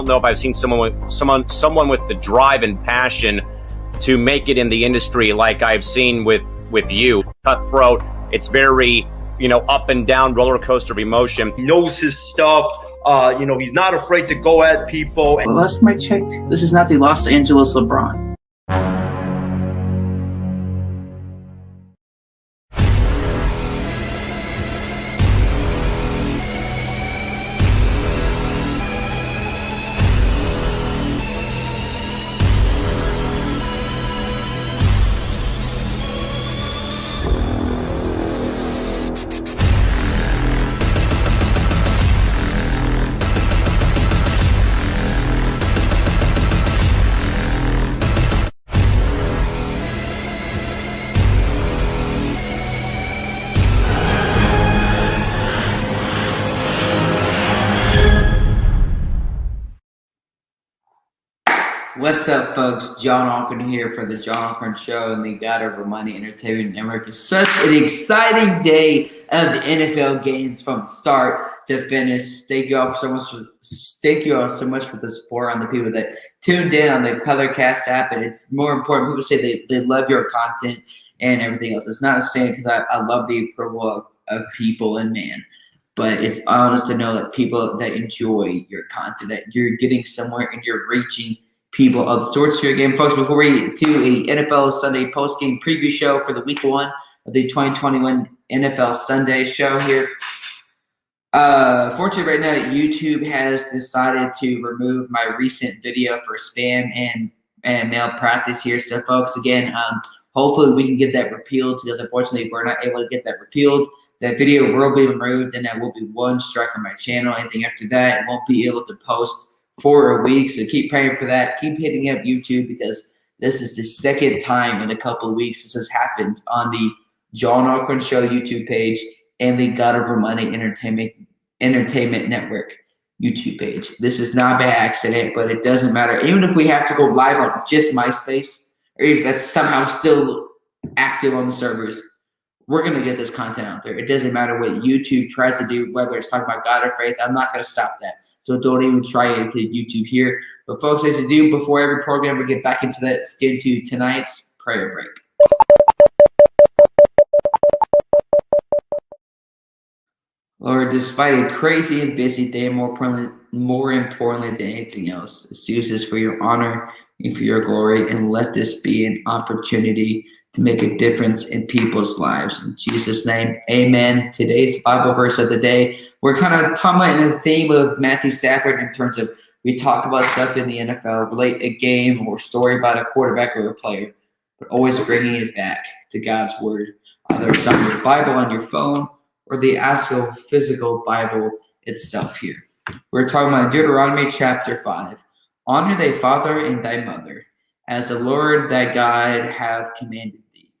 don't know if I've seen someone with the drive and passion to make it in the industry like I've seen with you. Cutthroat. It's very, up and down roller coaster of emotion. He knows his stuff. He's not afraid to go at people. Well, last time I checked, this is not the Los Angeles LeBron. What's up, folks? John Allcorn here for the John Allcorn Show and the God Over Money Entertainment Network. It's such an exciting day of the NFL games from start to finish. Thank you all so much for the support on the people that tuned in on the Colorcast app. And it's more important. People say they love your content and everything else. It's not the same because I love the approval of people and man. But it's honest to know that people that enjoy your content, that you're getting somewhere and you're reaching people of the sorts here again, folks. Before we get to a NFL Sunday post-game preview show for the week 1 of the 2021 NFL Sunday show here. Fortunately, right now, YouTube has decided to remove my recent video for spam and malpractice here. So, folks, again, hopefully we can get that repealed because, unfortunately, if we're not able to get that repealed, that video will be removed and that will be one strike on my channel. Anything after that, I won't be able to post for a week. So keep praying for that. Keep hitting up YouTube because this is the second time in a couple of weeks this has happened on the John Allcorn Show YouTube page and the God Over Money Entertainment Network YouTube page. This is not by accident, but it doesn't matter. Even if we have to go live on just MySpace, or if that's somehow still active on the servers, we're going to get this content out there. It doesn't matter what YouTube tries to do, whether it's talking about God or faith. I'm not going to stop that. So don't even try it to YouTube here. But folks, as I do before every program, we get back into that. Let's get into tonight's prayer break. Lord, despite a crazy and busy day, more importantly than anything else, let's use this for your honor and for your glory, and let this be an opportunity to make a difference in people's lives. In Jesus' name, amen. Today's Bible verse of the day, we're kind of talking about in the theme of Matthew Stafford in terms of we talk about stuff in the NFL, relate a game or story about a quarterback or a player, but always bringing it back to God's word. Either it's on your Bible on your phone or the actual physical Bible itself here. We're talking about Deuteronomy chapter 5. Honor thy father and thy mother, as the Lord thy God hath commanded thee.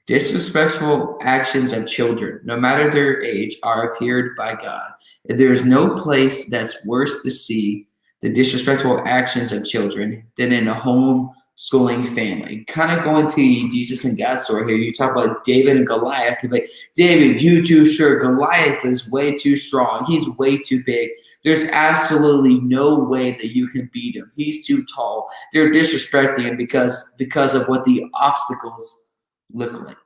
Disrespectful actions of children, no matter their age, are appeared by God. There is no place that's worse to see the disrespectful actions of children than in a homeschooling family. Kind of going to Jesus and God's story here. You talk about David and Goliath. You're like, David, you too sure. Goliath is way too strong. He's way too big. There's absolutely no way that you can beat him. He's too tall. They're disrespecting him because of what the obstacles look like.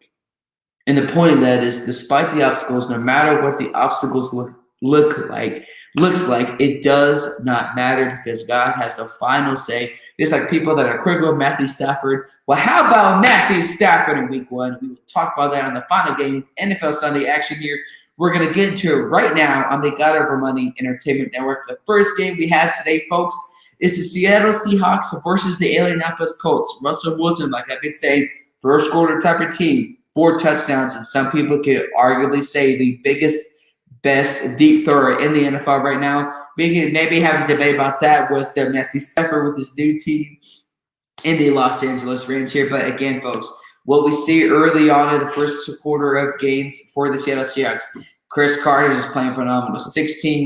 And the point of that is, despite the obstacles, no matter what the obstacles looks like, it does not matter because God has the final say. It's like people that are critical of Matthew Stafford. Well, how about Matthew Stafford in week 1? We will talk about that on the final game, NFL Sunday action here. We're going to get into it right now on the God Over Money Entertainment Network. The first game we have today, folks, is the Seattle Seahawks versus the Indianapolis Colts. Russell Wilson, like I've been saying, first quarter type of team, 4 touchdowns, and some people could arguably say the best deep thrower in the NFL right now. We can maybe have a debate about that with Matthew Stafford with his new team in the Los Angeles Rams here. But again, folks, what we see early on in the first quarter of games for the Seattle Seahawks, Chris Carter is playing phenomenal. 16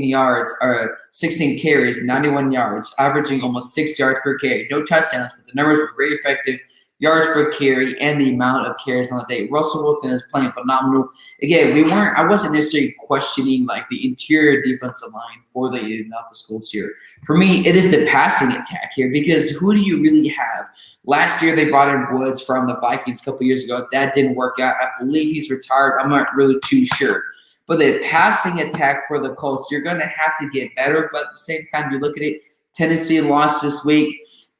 carries, 91 yards, averaging almost 6 yards per carry. No touchdowns, but the numbers were very effective. yards per carry, and the amount of carries on the day. Russell Wilson is playing phenomenal. Again, I wasn't necessarily questioning like the interior defensive line for the Indianapolis Colts here. For me, it is the passing attack here because who do you really have? Last year, they brought in Woods from the Vikings a couple years ago. That didn't work out. I believe he's retired. I'm not really too sure. But the passing attack for the Colts, you're going to have to get better. But at the same time, you look at it, Tennessee lost this week.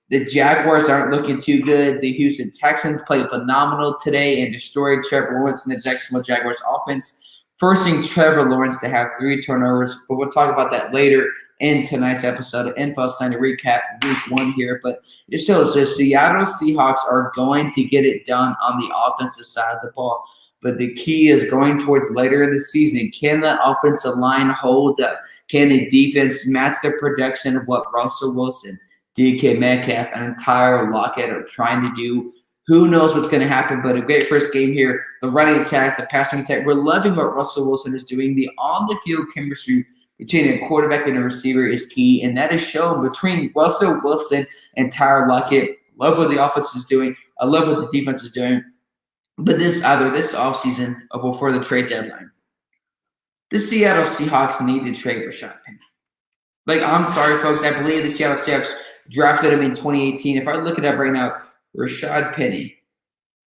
The Jaguars aren't looking too good. The Houston Texans played phenomenal today and destroyed Trevor Lawrence and the Jacksonville Jaguars offense, forcing Trevor Lawrence to have 3 turnovers. But we'll talk about that later in tonight's episode of NFL Sunday Recap, Week 1 here. But it still says Seattle Seahawks are going to get it done on the offensive side of the ball. But the key is going towards later in the season. Can the offensive line hold up? Can the defense match the production of what Russell Wilson, DK Metcalf, and Tyler Lockett are trying to do? Who knows what's going to happen, but a great first game here. The running attack, the passing attack. We're loving what Russell Wilson is doing. The on-the-field chemistry between a quarterback and a receiver is key, and that is shown between Russell Wilson and Tyler Lockett. Love what the offense is doing. I love what the defense is doing. But this offseason or before the trade deadline, the Seattle Seahawks need to trade Rashad Penny. Like, I'm sorry, folks. I believe the Seattle Seahawks drafted him in 2018. If I look it up right now, Rashad Penny.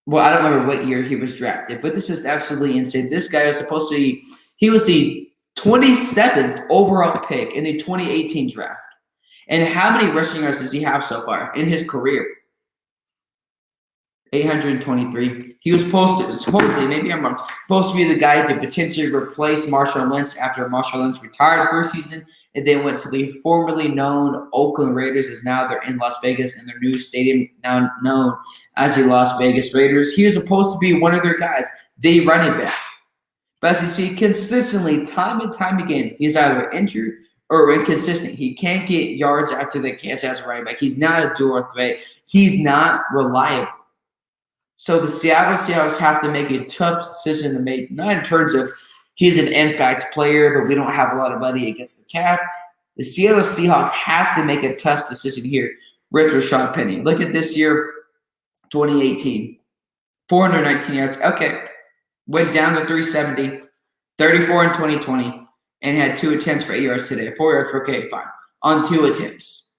Well, I don't remember what year he was drafted, but this is absolutely insane. This guy was supposed to be – he was the 27th overall pick in the 2018 draft. And how many rushing yards does he have so far in his career? 823. He was supposedly, maybe I'm wrong, supposed to be the guy to potentially replace Marshawn Lynch after Marshawn Lynch retired first season and then went to the formerly known Oakland Raiders, as now they're in Las Vegas and their new stadium now known as the Las Vegas Raiders. He was supposed to be one of their guys, the running back. But as you see, consistently, time and time again, he's either injured or inconsistent. He can't get yards after the catch as a running back. He's not a dual threat. He's not reliable. So the Seattle Seahawks have to make a tough decision to make, not in terms of he's an impact player, but we don't have a lot of money against the cap. The Seattle Seahawks have to make a tough decision here with Rashad Penny. Look at this year, 2018, 419 yards. Okay, went down to 370, 34 in 2020, and had 2 attempts for 8 yards today. 4 yards per carry, fine, on 2 attempts.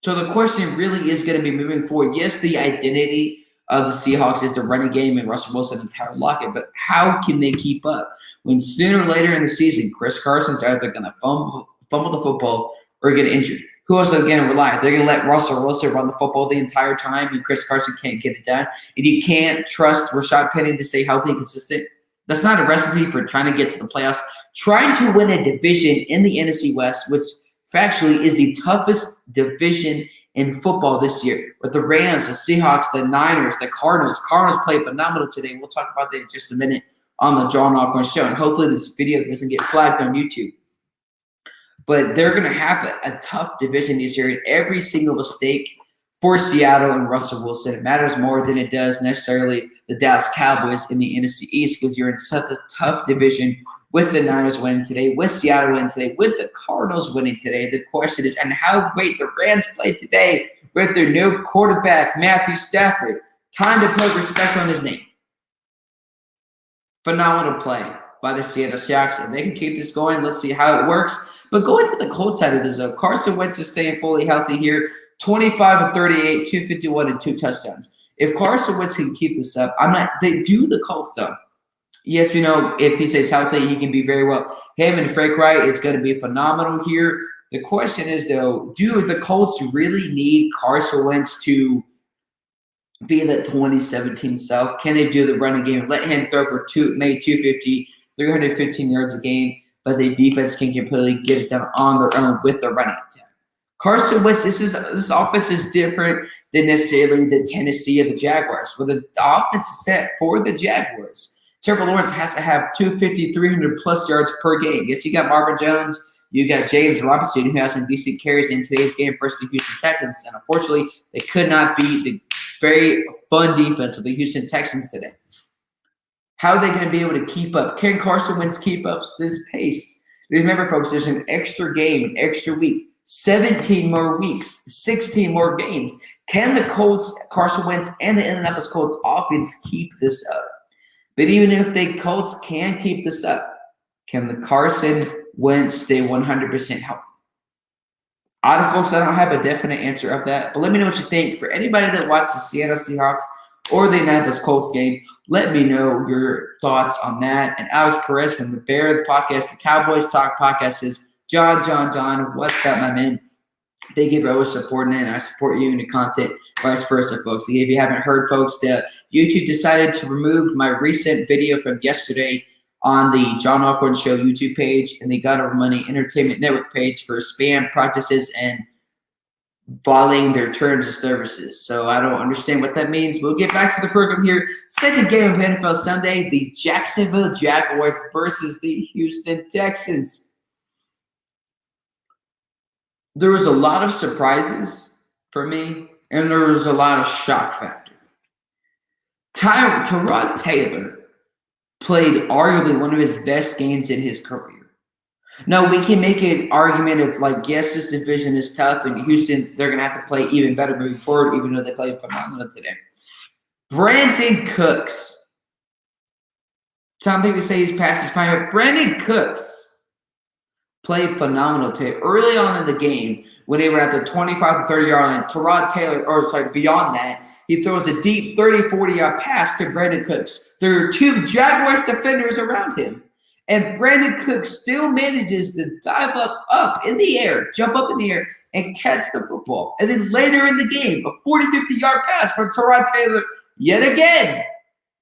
So the question really is going to be moving forward. Yes, the identity of the Seahawks is the running game and Russell Wilson and Tyler Lockett, but how can they keep up when sooner or later in the season, Chris Carson's either going to fumble the football or get injured? Who else are going to rely? They're going to let Russell Wilson run the football the entire time and Chris Carson can't get it done. And you can't trust Rashad Penny to stay healthy and consistent. That's not a recipe for trying to get to the playoffs. Trying to win a division in the NFC West, which factually is the toughest division in football this year, with the Rams, the Seahawks, the Niners, the Cardinals. Cardinals played phenomenal today. We'll talk about that in just a minute on the John Allcorn Show. And hopefully this video doesn't get flagged on YouTube. But they're going to have a tough division this year. And every single mistake for Seattle and Russell Wilson, it matters more than it does necessarily the Dallas Cowboys in the NFC East, because you're in such a tough division with the Niners winning today, with Seattle winning today, with the Cardinals winning today. The question is, and how great the Rams played today with their new quarterback, Matthew Stafford. Time to put respect on his name. Phenomenal play by the Seattle Seahawks. If they can keep this going, let's see how it works. But going to the Colts side of the zone, Carson Wentz is staying fully healthy here. 25 of 38, 251, and 2 touchdowns. If Carson Wentz can keep this up, they do the Colts though. Yes, we know if he stays healthy, he can be very well. Him and Frank Wright is going to be phenomenal here. The question is, though, do the Colts really need Carson Wentz to be that 2017 self? Can they do the running game? Let him throw for maybe 250, 315 yards a game, but the defense can completely get it done on their own with the running attack. Carson Wentz, this offense is different than necessarily the Tennessee or the Jaguars, where the offense is set for the Jaguars. Trevor Lawrence has to have 250, 300-plus yards per game. Yes, you got Marvin Jones. You got James Robinson, who has some decent carries in today's game versus the Houston Texans. And unfortunately, they could not beat the very fun defense of the Houston Texans today. How are they going to be able to keep up? Can Carson Wentz keep up this pace? Remember, folks, there's an extra game, an extra week 17 more weeks, 16 more games. Can the Colts, Carson Wentz, and the Indianapolis Colts offense keep this up? But even if the Colts can keep this up, can the Carson Wentz stay 100% healthy? Folks, I don't have a definite answer of that, but let me know what you think. For anybody that watched the Seattle Seahawks or the Indianapolis Colts game, let me know your thoughts on that. And Alex Perez from the Bear podcast, the Cowboys Talk podcast says, John, what's up, my man? Thank you for always supporting it, and I support you in the content, vice versa, folks. If you haven't heard, folks, YouTube decided to remove my recent video from yesterday on the John Allcorn Show YouTube page and the God of Money Entertainment Network page for spam practices and violating their terms of services. So I don't understand what that means. We'll get back to the program here. Second game of NFL Sunday, the Jacksonville Jaguars versus the Houston Texans. There was a lot of surprises for me, and there was a lot of shock factor. Tyrod Taylor played arguably one of his best games in his career. Now, we can make an argument of, like, yes, this division is tough, and Houston, they're going to have to play even better moving forward, even though they played phenomenal today. Brandon Cooks. Some people say he's past his prime, but Brandon Cooks played phenomenal today. Early on in the game, when they were at the 25 to 30-yard line, Tyrod Taylor, beyond that, he throws a deep 30, 40-yard pass to Brandon Cooks. There are two Jaguars defenders around him. And Brandon Cooks still manages to dive up in the air, jump up in the air, and catch the football. And then later in the game, a 40, 50-yard pass from Tyrod Taylor yet again.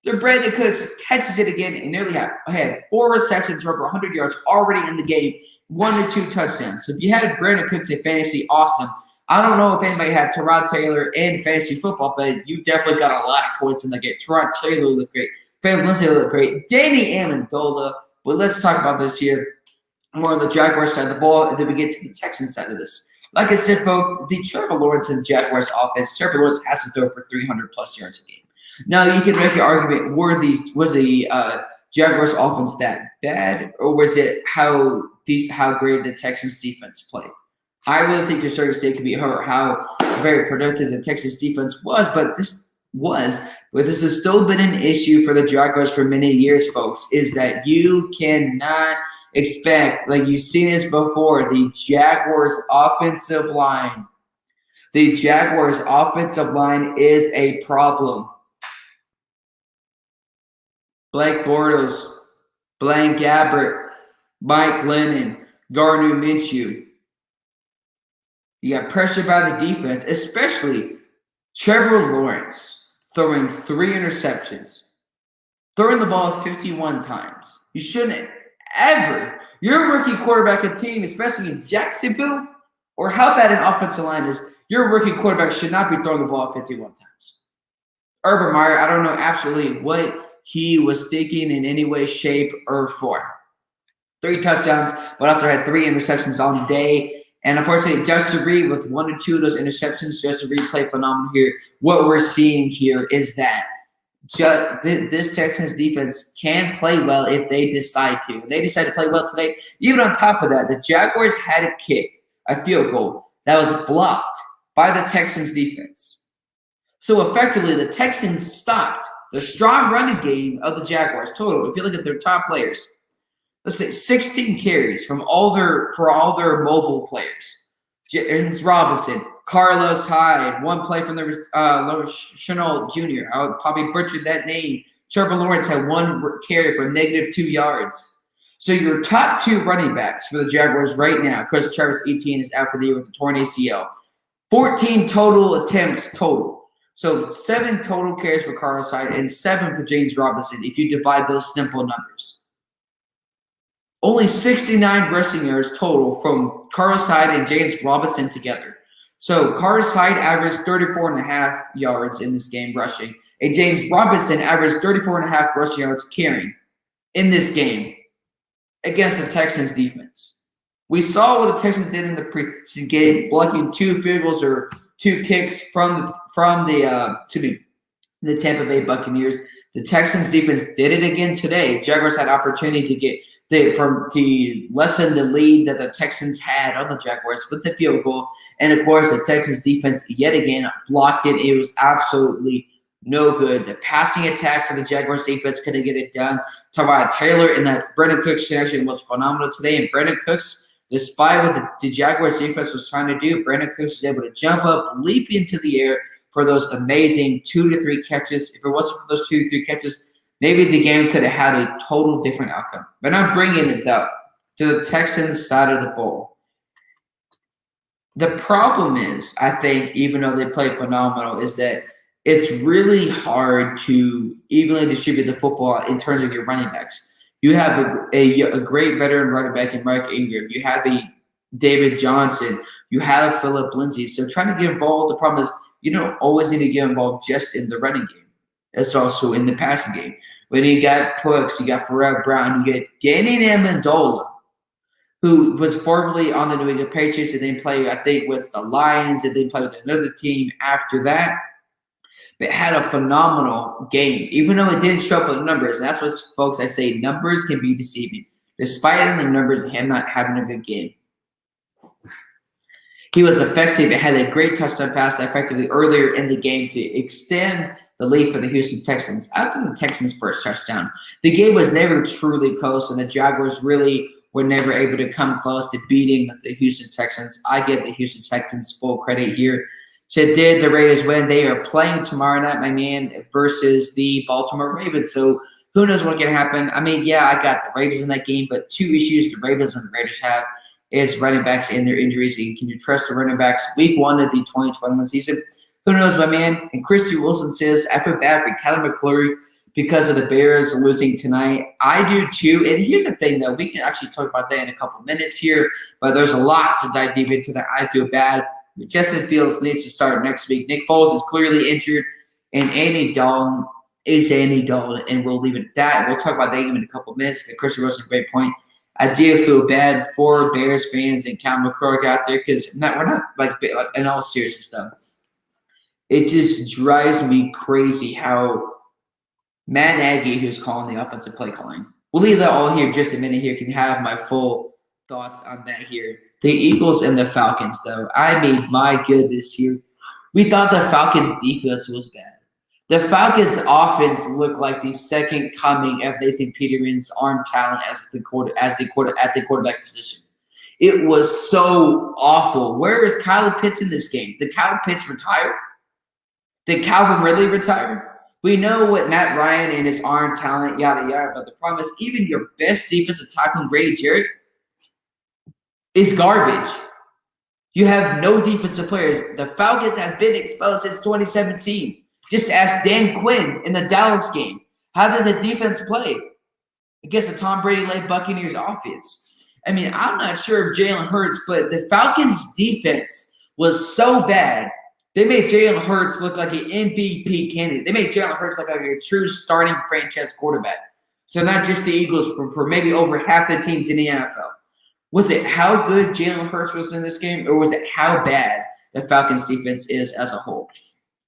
Then Brandon Cooks catches it again and nearly had 4 receptions for over 100 yards already in the game, 1 or 2 touchdowns. So if you had Brandon Cooks in fantasy, awesome. I don't know if anybody had Tyrod Taylor in fantasy football, but you definitely got a lot of points in the game. Tyrod Taylor looked great. Philip Lindsay looked great. Danny Amendola. But let's talk about this here more on the Jaguars side of the ball, and then we get to the Texans side of this. Like I said, folks, the Trevor Lawrence and Jaguars offense, Trevor Lawrence has to throw for 300-plus yards a game. Now, you can make the argument, was the Jaguars offense that bad, or was it how great the Texans defense played? I really think to a certain extent could be how very productive the Texans defense was, but this has still been an issue for the Jaguars for many years, folks, is that you cannot expect, like you've seen this before, the Jaguars offensive line. The Jaguars offensive line is a problem. Blake Bortles, Blaine Gabbert, Mike Lennon, Gardner Minshew. You got pressure by the defense, especially Trevor Lawrence throwing 3 interceptions, throwing the ball 51 times. You shouldn't ever. You're a rookie quarterback of team, especially in Jacksonville, or how bad an offensive line is. Your rookie quarterback should not be throwing the ball 51 times. Urban Meyer, I don't know absolutely what he was thinking in any way, shape, or form. 3 touchdowns, but also had 3 interceptions on the day. And unfortunately, Justin Reed with 1 or 2 of those interceptions, Justin Reed played phenomenal here. What we're seeing here is that this Texans defense can play well if they decide to. They decided to play well today. Even on top of that, the Jaguars had a kick, a field goal, that was blocked by the Texans defense. So effectively, the Texans stopped the strong running game of the Jaguars total. If you look at their top players, let's say 16 carries for all their mobile players. James Robinson, Carlos Hyde, 1 play from the Chanel Jr. I would probably butcher that name. Trevor Lawrence had 1 carry for -2 yards. So your top 2 running backs for the Jaguars right now, of course, Travis Etienne is out for the year with a torn ACL. 14 total attempts total. So 7 total carries for Carlos Hyde and 7 for James Robinson if you divide those simple numbers. Only 69 rushing yards total from Carlos Hyde and James Robinson together. So Carlos Hyde averaged 34.5 yards in this game rushing, and James Robinson averaged 34.5 rushing yards carrying in this game against the Texans defense. We saw what the Texans did in the preseason game, blocking 2 field goals or 2 kicks from the Tampa Bay Buccaneers. The Texans defense did it again today. Jaguars had opportunity to get from the lessen the lead that the Texans had on the Jaguars with the field goal. And, of course, the Texans defense yet again blocked it. It was absolutely no good. The passing attack for the Jaguars defense couldn't get it done. Tyrod Taylor and that Brandon Cooks connection was phenomenal today. And Brandon Cooks, despite what the Jaguars defense was trying to do, Brandon Cooks was able to jump up, leap into the air for those amazing 2 to 3 catches. If it wasn't for those 2 to 3 catches, maybe the game could have had a total different outcome. But I'm bringing it up to the Texans side of the ball. The problem is, I think, even though they play phenomenal, is that it's really hard to evenly distribute the football in terms of your running backs. You have a great veteran running back in Mark Ingram. You have a David Johnson. You have Phillip Lindsay. So trying to get involved, the problem is you don't always need to get involved just in the running game. It's also in the passing game. When you got Cooks, you got Pharrell Brown, you get Danny Amendola, who was formerly on the New England Patriots and then played, I think, with the Lions and then played with another team after that. But had a phenomenal game, even though it didn't show up in the numbers. And that's what, folks, I say numbers can be deceiving. Despite the numbers of him not having a good game, he was effective. It had a great touchdown pass effectively earlier in the game to extend the lead for the Houston Texans. After the Texans' first touchdown, the game was never truly close, and the Jaguars really were never able to come close to beating the Houston Texans. I give the Houston Texans full credit here. So did the Raiders win? They are playing tomorrow night, my man, versus the Baltimore Ravens. So who knows what's going to happen? I mean, yeah, I got the Ravens in that game, but 2 issues the Ravens and the Raiders have is running backs and their injuries. And can you trust the running backs? Week 1 of the 2021 season. Who knows, my man? And Christy Wilson says, I feel bad for Kellen McClure because of the Bears losing tonight. I do too. And here's the thing, though. We can actually talk about that in a couple minutes here, but there's a lot to dive deep into that. I feel bad. Justin Fields needs to start next week. Nick Foles is clearly injured, and Andy Dalton is Andy Dalton, and we'll leave it at that. We'll talk about that game in a couple minutes. But Christian Wilson, great point. I do feel bad for Bears fans and Cal McClure out there because we're not like in all seriousness though. It just drives me crazy how Matt Nagy, who's calling the offensive play calling. We'll leave that all here just a minute here. You can have my full thoughts on that here. The Eagles and the Falcons, though. I mean, my goodness here. We thought the Falcons' defense was bad. The Falcons' offense looked like the second coming of Nathan Peterman's arm talent at the quarterback position. It was so awful. Where is Kyle Pitts in this game? Did Kyle Pitts retire? Did Calvin Ridley retire? We know what Matt Ryan and his arm talent, yada, yada. But the problem is even your best defensive tackle, Grady Jarrett, is garbage. You have no defensive players. The Falcons have been exposed since 2017. Just ask Dan Quinn in the Dallas game. How did the defense play against the Tom Brady-led Buccaneers offense? I mean, I'm not sure of Jalen Hurts, but the Falcons' defense was so bad, they made Jalen Hurts look like an MVP candidate. They made Jalen Hurts look like a true starting franchise quarterback. So not just the Eagles, for maybe over half the teams in the NFL. Was it how good Jalen Hurts was in this game, or was it how bad the Falcons' defense is as a whole?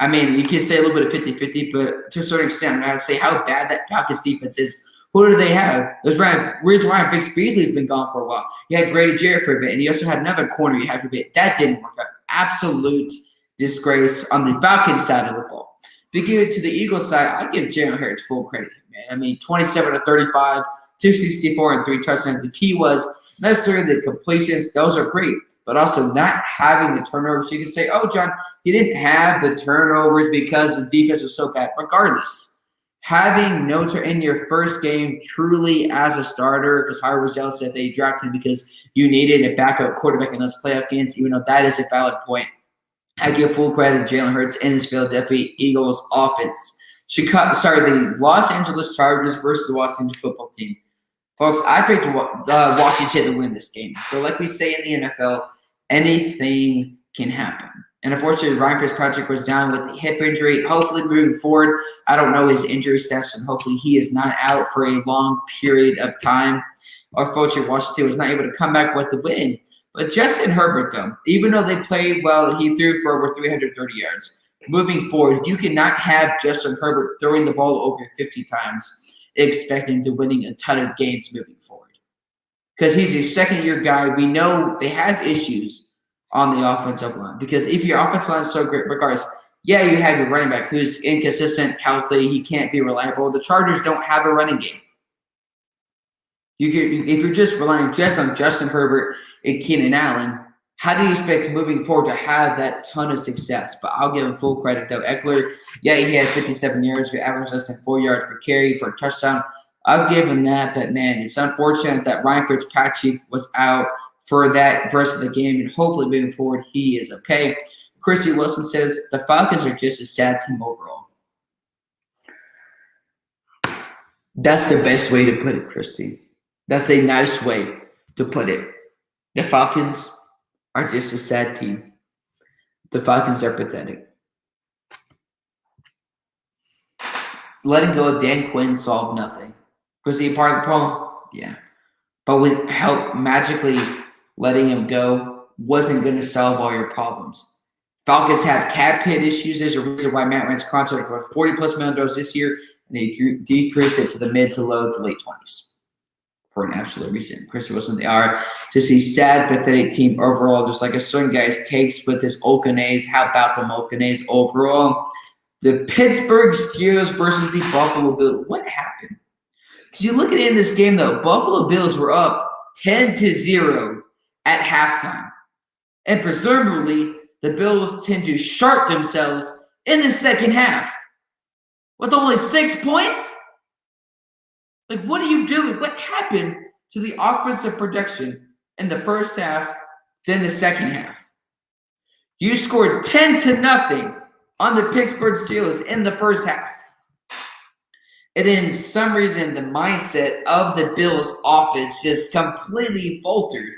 I mean, you can say a little bit of 50-50, but to a certain extent, I'm going to say how bad that Falcons' defense is. Who do they have? There's reason why Vince Beasley's been gone for a while. You had Grady Jarrett for a bit, and you also had another corner you had for a bit. That didn't work out. Absolute disgrace on the Falcons side of the ball. To give it to the Eagles side, I give Jalen Hurts full credit, man. I mean, 27 to 35, 264, and 3 touchdowns. The key was not necessarily the completions. Those are great. But also not having the turnovers. You can say, oh, John, he didn't have the turnovers because the defense was so bad. Regardless, having no in your first game truly as a starter, because Howard Roselle said they drafted him because you needed a backup quarterback in those playoff games, even though that is a valid point. I give full credit to Jalen Hurts and his Philadelphia Eagles offense. The Los Angeles Chargers versus the Washington football team. Folks, I picked Washington to win this game. So like we say in the NFL, anything can happen. And unfortunately, Ryan Fitzpatrick was down with a hip injury. Hopefully, moving forward, I don't know his injury stats, and hopefully he is not out for a long period of time. Unfortunately, Washington was not able to come back with the win. But Justin Herbert, though, even though they played well, he threw for over 330 yards. Moving forward, you cannot have Justin Herbert throwing the ball over 50 times, expecting to winning a ton of games moving forward. because he's a second-year guy. We know they have issues on the offensive line because if your offensive line is so great, regardless, yeah, you have your running back who's inconsistent, healthy, he can't be reliable. The Chargers don't have a running game. If you're just relying just on Justin Herbert and Keenan Allen, how do you expect moving forward to have that ton of success? But I'll give him full credit, though. Eckler, yeah, he had 57 yards. We averaged less than 4 yards per carry for a touchdown. I'll give him that, but, man, it's unfortunate that Ryan Fitzpatrick was out for that rest of the game, and hopefully moving forward he is okay. Christy Wilson says, the Falcons are just a sad team overall. That's the best way to put it, Christy. That's a nice way to put it. The Falcons are just a sad team. The Falcons are pathetic. Letting go of Dan Quinn solved nothing. Was he a part of the problem? Yeah. But with help magically letting him go wasn't going to solve all your problems. Falcons have cap hit issues. There's a reason why Matt Ryan's contract was $40+ million this year, and they decreased it to the mid to low to late 20s. For an absolute reason. Chris Wilson, they are just a sad, pathetic team overall, just like a certain guy's takes with his Oakanays. How about the Oakanays overall? The Pittsburgh Steelers versus the Buffalo Bills. What happened? Because you look at it in this game, though, Buffalo Bills were up 10-0 at halftime. And presumably, the Bills tend to sharp themselves in the second half. With only 6 points? Like, what are you doing? What happened to the offensive production in the first half, then the second half? You scored 10-0 on the Pittsburgh Steelers in the first half. And then, for some reason, the mindset of the Bills' offense just completely faltered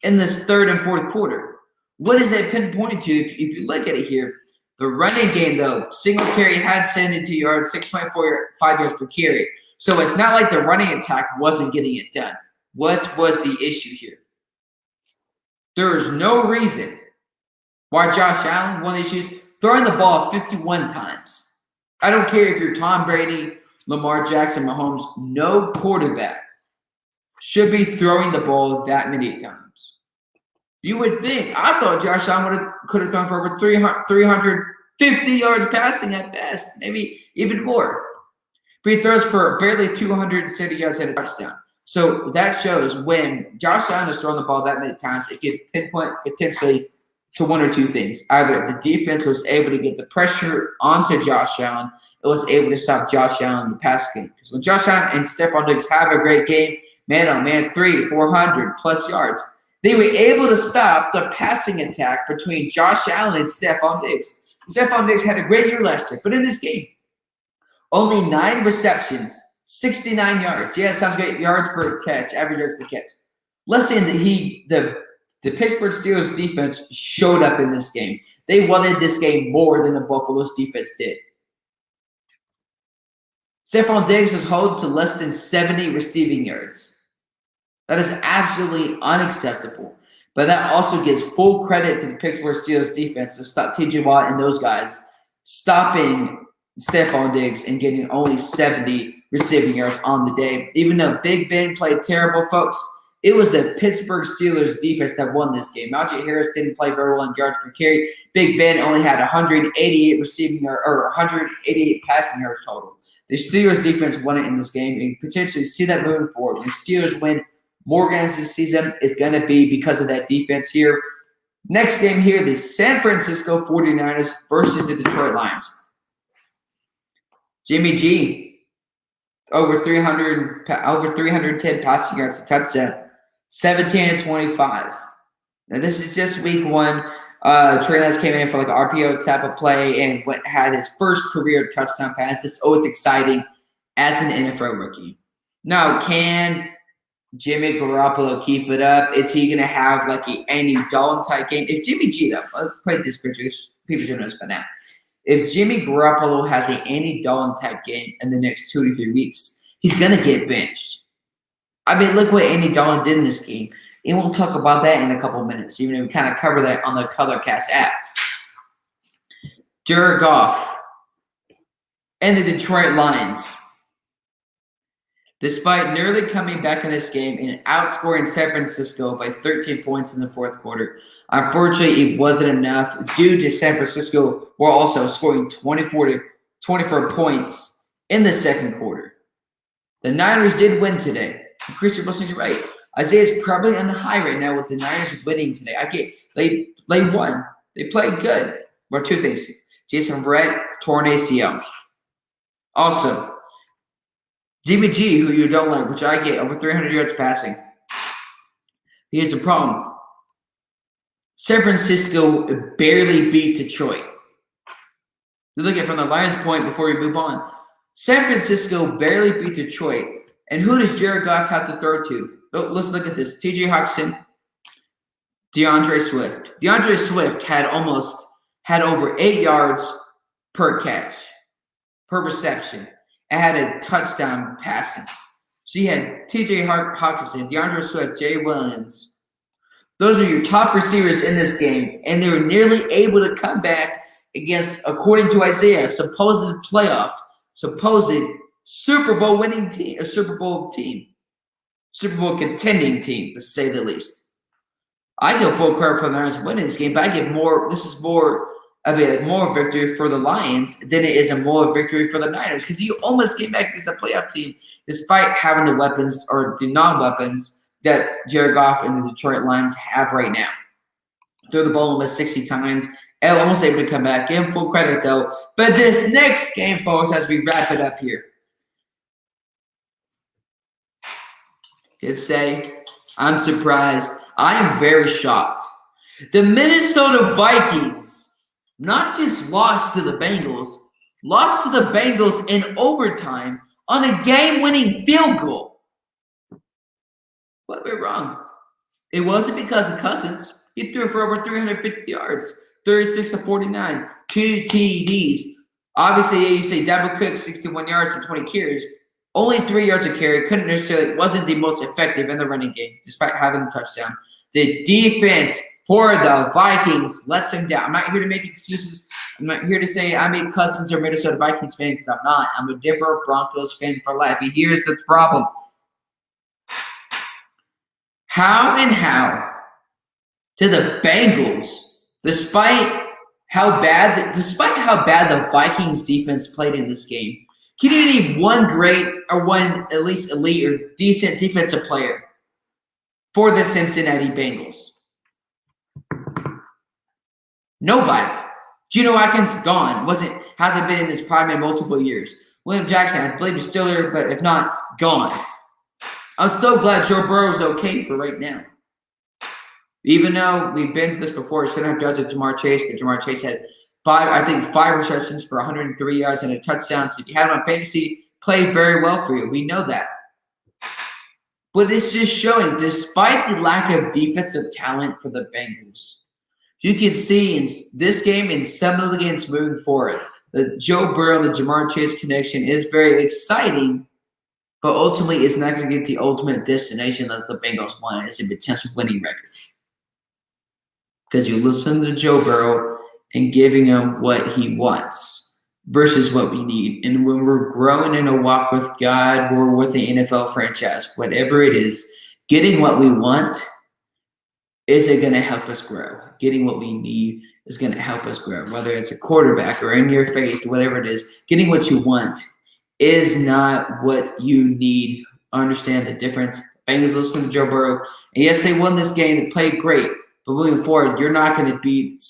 in this third and fourth quarter. What is that pinpointing to? If you look at it here, the running game, though, Singletary had 72 yards, 6.45 yards per carry. So it's not like the running attack wasn't getting it done. What was the issue here? There is no reason why Josh Allen, one of the issues, throwing the ball 51 times. I don't care if you're Tom Brady, Lamar Jackson, Mahomes, no quarterback should be throwing the ball that many times. You would think, I thought Josh Allen could have thrown for over 350 yards passing at best, maybe even more. But he throws for barely 270 yards at a touchdown. So that shows when Josh Allen is throwing the ball that many times, it could pinpoint potentially to one or two things. Either the defense was able to get the pressure onto Josh Allen, it was able to stop Josh Allen in the pass game. Because when Josh Allen and Stephon Diggs have a great game, man, 300 to 400+ yards, they were able to stop the passing attack between Josh Allen and Stephon Diggs. Stephon Diggs had a great year last year, but in this game, only 9 receptions, 69 yards. Yeah, sounds great. Yards per catch, average yards per catch. Listen, the Pittsburgh Steelers defense showed up in this game. They wanted this game more than the Buffalo's defense did. Stephon Diggs was held to less than 70 receiving yards. That is absolutely unacceptable. But that also gives full credit to the Pittsburgh Steelers defense to stop T.J. Watt and those guys stopping Stephon Diggs and getting only 70 receiving yards on the day. Even though Big Ben played terrible, folks, it was the Pittsburgh Steelers defense that won this game. Najee Harris didn't play very well in yards per carry. Big Ben only had 188 receiving or 188 passing yards total. The Steelers defense won it in this game and potentially see that moving forward. When the Steelers win more games this season, it's going to be because of that defense here. Next game here, the San Francisco 49ers versus the Detroit Lions. Jimmy G, over 310 passing yards, a touchdown, 17-25. Now this is just week 1. Trey Lance came in for like an RPO type of play and had his first career touchdown pass. This is always exciting as an NFL rookie. Now, can Jimmy Garoppolo keep it up? Is he going to have like an Andy Dalton type game? If Jimmy G, though, let's play this picture. People should know this by now. If Jimmy Garoppolo has an Andy Dalton type game in the next 2 to 3 weeks, he's going to get benched. I mean, look what Andy Dalton did in this game. And we'll talk about that in a couple of minutes, even if we kind of cover that on the Colorcast app. Jared Goff and the Detroit Lions. despite nearly coming back in this game and outscoring San Francisco by 13 points in the fourth quarter. Unfortunately, it wasn't enough due to San Francisco were also scoring 24 points in the second quarter. The Niners did win today. Chris, you're right. Isaiah's probably on the high right now with the Niners winning today. They won. They played good. Well, two things. Jason Verrett tore an ACL. Also, DBG, who you don't like, which I get, over 300 yards passing. Here's the problem. San Francisco barely beat Detroit. You look at it from the Lions' point before we move on. San Francisco barely beat Detroit. And who does Jared Goff have to throw to? Oh, let's look at this. T.J. Hawkinson, DeAndre Swift. DeAndre Swift had over 8 yards per catch, per reception, and had a touchdown passing. So you had T.J. Hawkinson, DeAndre Swift, Jay Williams. Those are your top receivers in this game, and they were nearly able to come back against, according to Isaiah, supposed Super Bowl winning team, Super Bowl contending team, to say the least. I give full credit for the Niners winning this game, but I give more. This is more victory for the Lions than it is a more victory for the Niners, because you almost came back against a playoff team despite having the weapons or the non-weapons that Jared Goff and the Detroit Lions have right now. Threw the ball almost 60 times. And almost able to come back. Give him full credit, though. But this next game, folks, as we wrap it up here, could say I'm surprised. I am very shocked. The Minnesota Vikings not just lost to the Bengals in overtime on a game-winning field goal. What went wrong? It wasn't because of Cousins. He threw for over 350 yards, 36 of 49, 2 TDs. Obviously, you say Dalvin Cook, 61 yards for 20 carries. Only 3 yards a carry. Wasn't the most effective in the running game, despite having the touchdown. The defense for the Vikings lets him down. I'm not here to make excuses. I'm not here to say I'm a Cousins or Minnesota Vikings fan, because I'm not. I'm a Denver Broncos fan for life. And here's the problem. How did the Bengals, despite how bad the Vikings defense played in this game, can you name one great or one at least elite or decent defensive player for the Cincinnati Bengals? Nobody. Geno Atkins gone. Hasn't been in this prime in multiple years. William Jackson, I believe, is still there, but if not, gone. I'm so glad Joe Burrow is okay for right now. Even though we've been to this before, we shouldn't have judged it Jamar Chase, but Jamar Chase had five receptions for 103 yards and a touchdown. So if you had him on fantasy, played very well for you. We know that. But it's just showing, despite the lack of defensive talent for the Bengals, you can see in this game and some of the games moving forward, the Joe Burrow and the Jamar Chase connection is very exciting, but ultimately it's not going to get the ultimate destination that the Bengals want. It's a potential winning record. Because you listen to Joe Burrow and giving him what he wants versus what we need. And when we're growing in a walk with God or with the NFL franchise, whatever it is, getting what we want isn't going to help us grow. Getting what we need is going to help us grow. Whether it's a quarterback or in your faith, whatever it is, getting what you want is not what you need. Understand the difference. Bengals listen to Joe Burrow. And yes, they won this game. They played great. But moving forward, you're not going to beat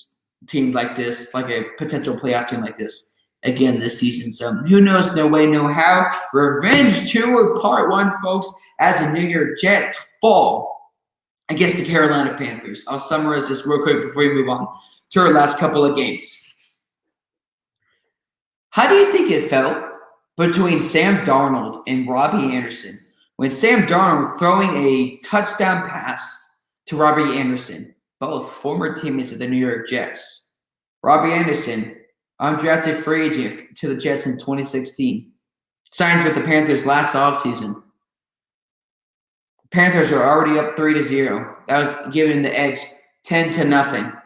teams like this, like a potential playoff team like this, again this season. So who knows? No way, no how. Revenge Tour Part 1, folks, as the New York Jets fall against the Carolina Panthers. I'll summarize this real quick before we move on to our last couple of games. How do you think it felt between Sam Darnold and Robbie Anderson when Sam Darnold throwing a touchdown pass to Robbie Anderson? Both former teammates of the New York Jets. Robbie Anderson, undrafted free agent to the Jets in 2016. Signed with the Panthers last offseason. The Panthers were already up 3-0. That was giving the edge 10-0.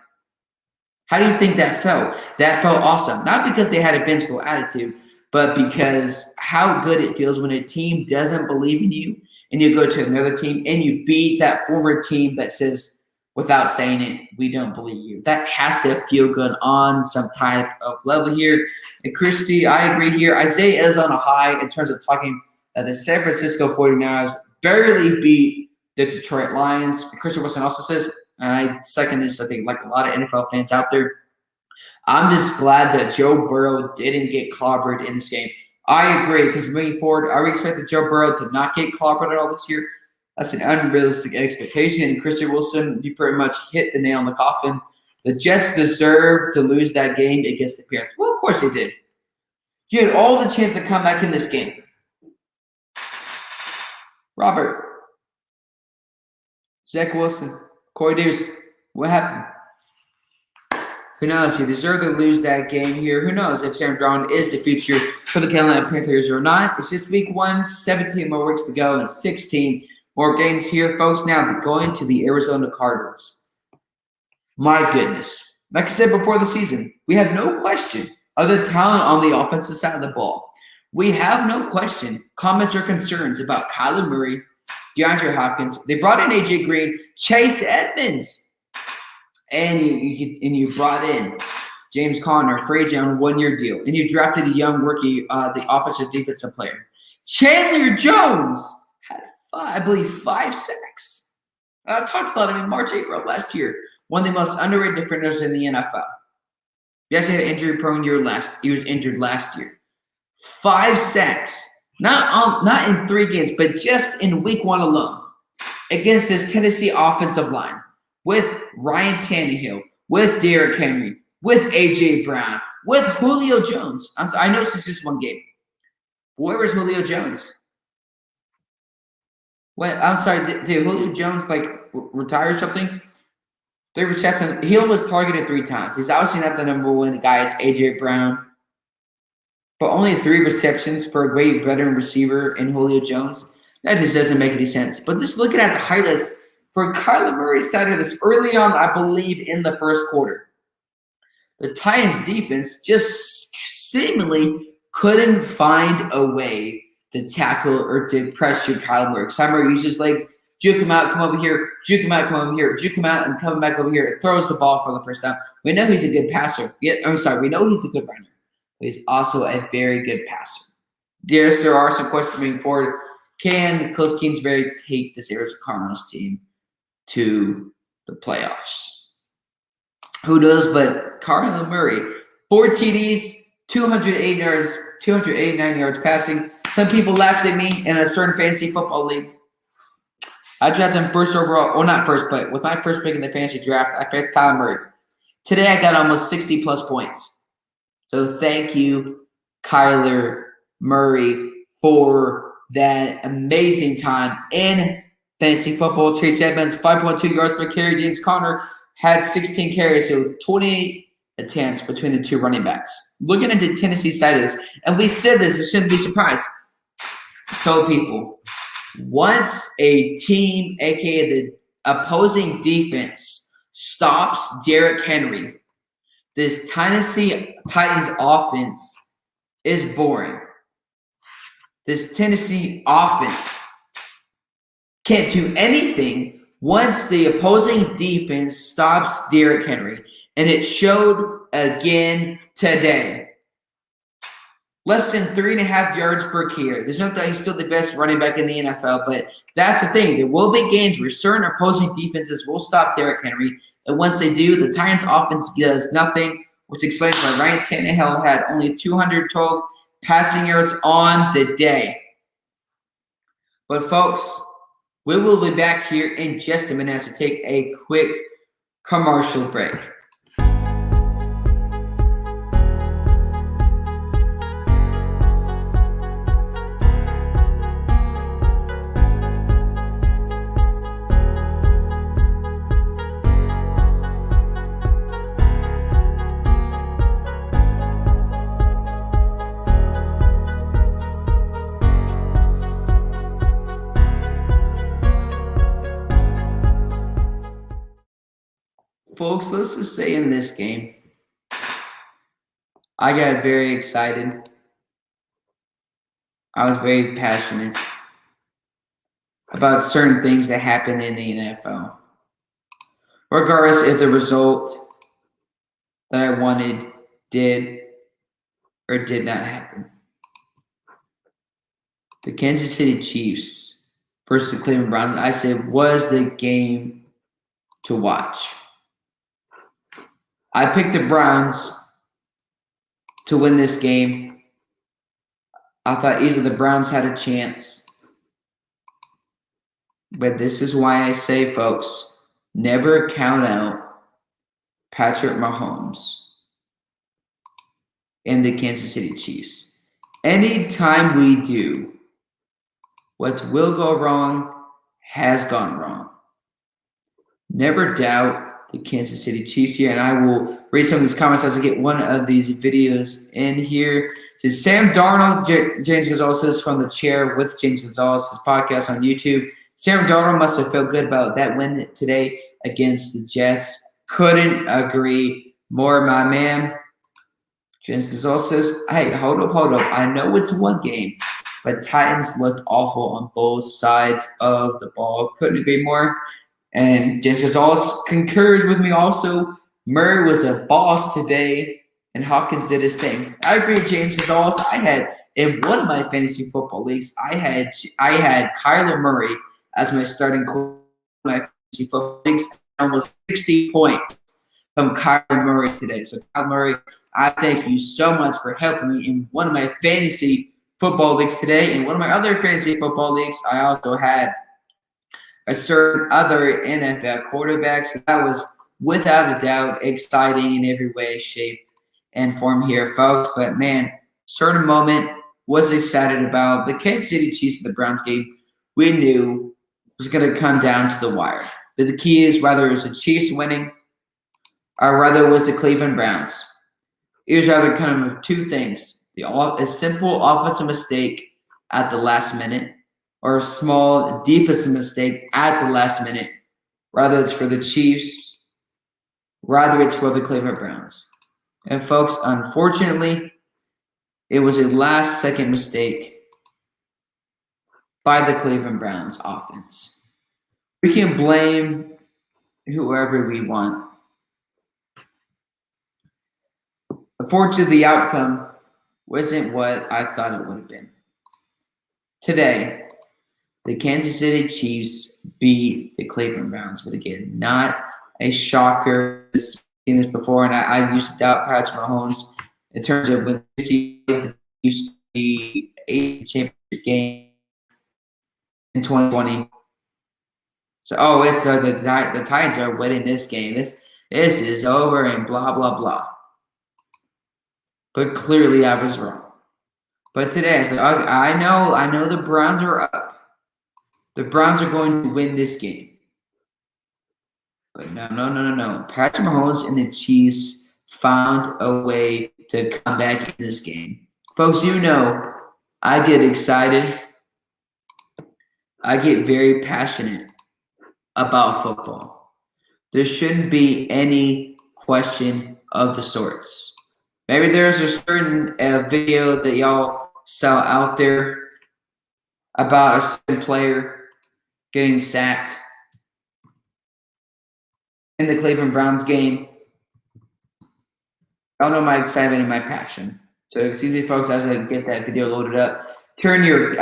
How do you think that felt? That felt awesome. Not because they had a vengeful attitude, but because how good it feels when a team doesn't believe in you and you go to another team and you beat that former team that says, without saying it, we don't believe you. That has to feel good on some type of level here. And Christy, I agree here. Isaiah is on a high in terms of talking the San Francisco 49ers barely beat the Detroit Lions. Christian Wilson also says, and I second this, I think, like a lot of NFL fans out there, I'm just glad that Joe Burrow didn't get clobbered in this game. I agree, because moving forward, I would expect Joe Burrow to not get clobbered at all this year. That's an unrealistic expectation. And Christian Wilson, you pretty much hit the nail on the coffin. The Jets deserve to lose that game against the Panthers. Well, of course they did. You had all the chance to come back in this game. Robert, Zach Wilson, Corey Davis, what happened? Who knows? You deserve to lose that game here. Who knows if Sam Darnold is the future for the Carolina Panthers or not? It's just week 1, 17 more weeks to go, and 16 more games here, folks. Now going to the Arizona Cardinals. My goodness. Like I said before the season, we have no question of the talent on the offensive side of the ball. We have no question, comments or concerns about Kyler Murray, DeAndre Hopkins. They brought in A.J. Green, Chase Edmonds, and you brought in James Conner, free agent on a 1-year deal, and you drafted a young rookie, the offensive defensive player. Chandler Jones had, I believe, 5 sacks. I talked about him in March, April last year. One of the most underrated defenders in the NFL. Yes, he had an injury-prone year he was injured last year. 5 sacks, not in 3 games, but just in week 1 alone against this Tennessee offensive line with Ryan Tannehill, with Derrick Henry, with A.J. Brown, with Julio Jones. I know this is just 1 game. Where was Julio Jones? I'm sorry, did Julio Jones retire or something? 3 receptions. He almost targeted 3 times. He's obviously not the number 1 guy. It's A.J. Brown. But only 3 receptions for a great veteran receiver in Julio Jones. That just doesn't make any sense. But just looking at the highlights for Kyler Murray's side of this early on, I believe, in the first quarter, the Titans defense just seemingly couldn't find a way to tackle or to pressure Kyler Murray. Kyler Murray uses juke him out, come over here, juke him out, come over here, juke him out, and come back over here. It throws the ball for the first time. We know he's a good passer. We know he's a good runner. He's also a very good passer. Yes, there are some questions moving forward. Can Cliff Kingsbury take this Arizona Cardinals team to the playoffs? Who knows? But Kyler Murray, 4 TDs, 289 yards passing. Some people laughed at me in a certain fantasy football league. I drafted him first overall. Well, not first, but with my first pick in the fantasy draft, I picked Kyler Murray. Today, I got almost 60-plus points. So thank you, Kyler Murray, for that amazing time in fantasy football. Chase Edmonds, 5.2 yards per carry. James Conner had 16 carries, so 28 attempts between the 2 running backs. Looking at the Tennessee side of this, and we said this, you shouldn't be surprised. Told people, once a team, aka the opposing defense, stops Derrick Henry, this Tennessee Titans offense is boring. This Tennessee offense can't do anything once the opposing defense stops Derrick Henry. And it showed again today. Less than 3.5 yards per carry. There's no doubt he's still the best running back in the NFL, but that's the thing. There will be games where certain opposing defenses will stop Derrick Henry. And once they do, the Titans offense does nothing, which explains why Ryan Tannehill had only 212 passing yards on the day. But folks, we will be back here in just a minute as we take a quick commercial break. Folks, let's just say in this game, I got very excited I was very passionate about certain things that happen in the NFL, regardless if the result that I wanted did or did not happen. The Kansas City Chiefs versus the Cleveland Browns, I said, was the game to watch. I picked the Browns to win this game. I thought easily the Browns had a chance. But this is why I say, folks, never count out Patrick Mahomes and the Kansas City Chiefs. Anytime we do, what will go wrong has gone wrong. Never doubt the Kansas City Chiefs here, and I will read some of these comments as I get one of these videos in here. So Sam Darnold, James Gonzalez says from the chair with James Gonzalez, his podcast on YouTube. Sam Darnold must have felt good about that win today against the Jets. Couldn't agree more, my man. James Gonzalez says, hey, hold up. I know it's one game, but Titans looked awful on both sides of the ball. Couldn't agree more. And James Gonzalez concurs with me also. Murray was a boss today, and Hopkins did his thing. I agree with James Gonzalez. I had, in one of my fantasy football leagues, I had Kyler Murray as my starting quarterback in my fantasy football leagues, almost 60 points from Kyler Murray today. So, Kyler Murray, I thank you so much for helping me in one of my fantasy football leagues today. In one of my other fantasy football leagues, I also had a certain other NFL quarterback. So that was, without a doubt, exciting in every way, shape, and form here, folks. But, man, certain moment was excited about. The Kansas City Chiefs of the Browns game, we knew was going to come down to the wire. But the key is whether it was the Chiefs winning or whether it was the Cleveland Browns. It was either kind of two things. A simple offensive mistake at the last minute or a small defensive mistake at the last minute. Rather it's for the Chiefs, rather it's for the Cleveland Browns. And folks, unfortunately, it was a last-second mistake by the Cleveland Browns offense. We can blame whoever we want. Unfortunately, the outcome wasn't what I thought it would have been. Today, the Kansas City Chiefs beat the Cleveland Browns, but again, not a shocker. I've seen this before, and I used to doubt Patrick Mahomes in terms of when they see the Chiefs the AFC Championship game in 2020. So, it's the Titans are winning this game. This is over and blah blah blah. But clearly, I was wrong. But today, I said, I know the Browns are up. The Browns are going to win this game. But no. Patrick Mahomes and the Chiefs found a way to come back in this game. Folks, you know, I get excited. I get very passionate about football. There shouldn't be any question of the sorts. Maybe there's a certain video that y'all saw out there about a certain player getting sacked in the Cleveland Browns game. Y'all know my excitement and my passion. So excuse me, folks, as I get that video loaded up. Turn your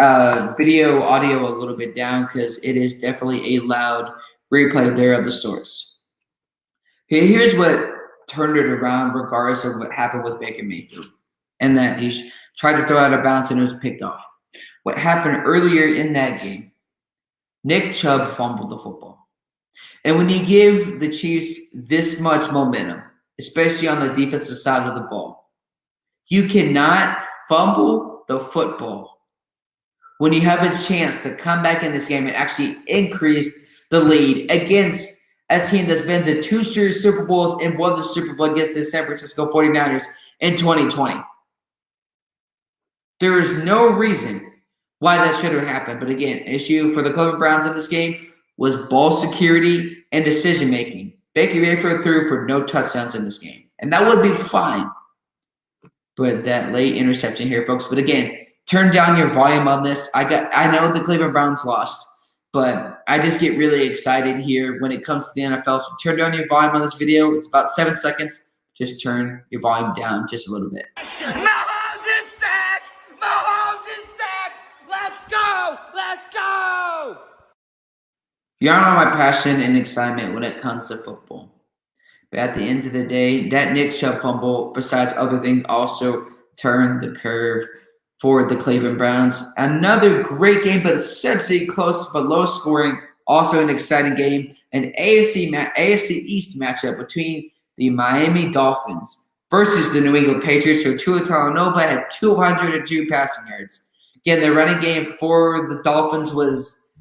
video audio a little bit down because it is definitely a loud replay there of the sorts. Here's what turned it around regardless of what happened with Baker Mayfield and that he tried to throw out a bounce and it was picked off. What happened earlier in that game, Nick Chubb fumbled the football. And when you give the Chiefs this much momentum, especially on the defensive side of the ball, you cannot fumble the football when you have a chance to come back in this game and actually increase the lead against a team that's been to 2 series Super Bowls and won the Super Bowl against the San Francisco 49ers in 2020. There is no reason why that should have happened. But again, issue for the Cleveland Browns in this game was ball security and decision-making. Baker Mayfield threw for no touchdowns in this game. And that would be fine. But that late interception here, folks. But again, turn down your volume on this. I know the Cleveland Browns lost, but I just get really excited here when it comes to the NFL. So turn down your volume on this video. It's about 7 seconds. Just turn your volume down just a little bit. Mahomes is set! Mahomes is set! Let's go! Let's go! You all know my passion and excitement when it comes to football. But at the end of the day, that Nick Chubb fumble, besides other things, also turned the curve for the Cleveland Browns. Another great game, but essentially close but low scoring. Also an exciting game. An AFC East matchup between the Miami Dolphins versus the New England Patriots. So Tua Tagovailoa had 202 passing yards. Again, the running game for the Dolphins was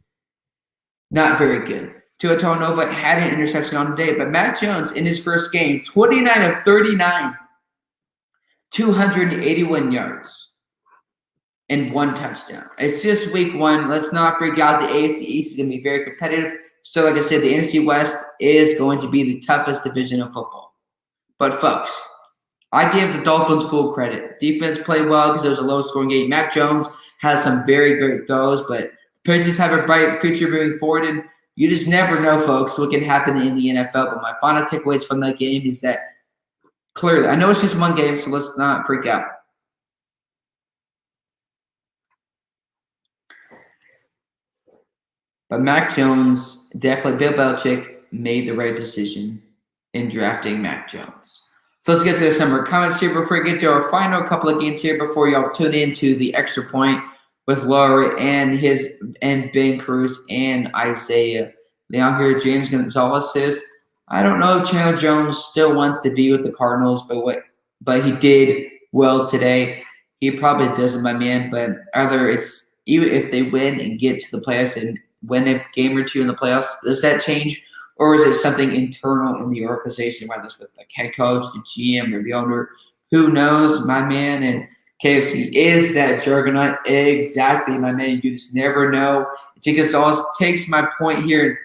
not very good. Tua Tagovailoa had an interception on the day, but Mac Jones in his first game, 29 of 39, 281 yards. And 1 touchdown. It's just week 1. Let's not freak out. The AFC East is going to be very competitive. So, like I said, the NFC West is going to be the toughest division of football. But, folks, I give the Dolphins full credit. Defense played well because it was a low-scoring game. Mac Jones has some very great throws, but the Patriots have a bright future moving forward. And you just never know, folks, what can happen in the NFL. But my final takeaways from that game is that clearly, I know it's just one game, so let's not freak out. But Mac Jones, definitely Bill Belichick made the right decision in drafting Mac Jones. So let's get to some more comments here before we get to our final couple of games here before y'all tune into the extra point with Laurie and Ben Cruz and Isaiah. Now here, James Gonzalez says, I don't know if Chandler Jones still wants to be with the Cardinals, but he did well today. He probably doesn't, my man. But either it's even if they win and get to the playoffs and win a game or two in the playoffs, does that change? Or is it something internal in the organization, whether it's with the head coach, the GM, or the owner? Who knows, my man? And KFC is that juggernaut. Exactly, my man. You just never know. Gonzalez takes my point here and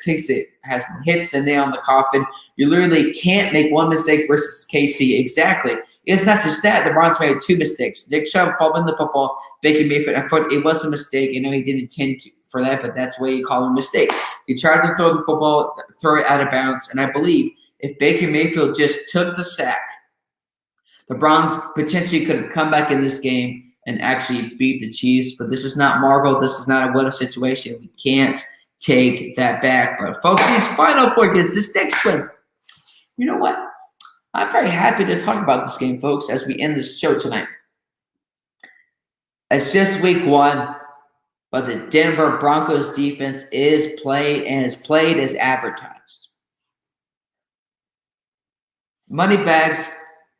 hits the nail on the coffin. You literally can't make one mistake versus KC. Exactly. It's not just that. The Browns made 2 mistakes. Nick Chubb fumbling the football. Baker Mayfield, I thought it was a mistake. I know he didn't intend for that, but that's why you call it a mistake. He tried to throw the football, throw it out of bounds, and I believe if Baker Mayfield just took the sack, the Browns potentially could have come back in this game and actually beat the Chiefs. But this is not Marvel. This is not a what-if situation. We can't take that back. But, folks, these final 4 games, this next one, you know what? I'm very happy to talk about this game, folks, as we end this show tonight. It's just week 1, but the Denver Broncos defense is played and is played as advertised. Moneybags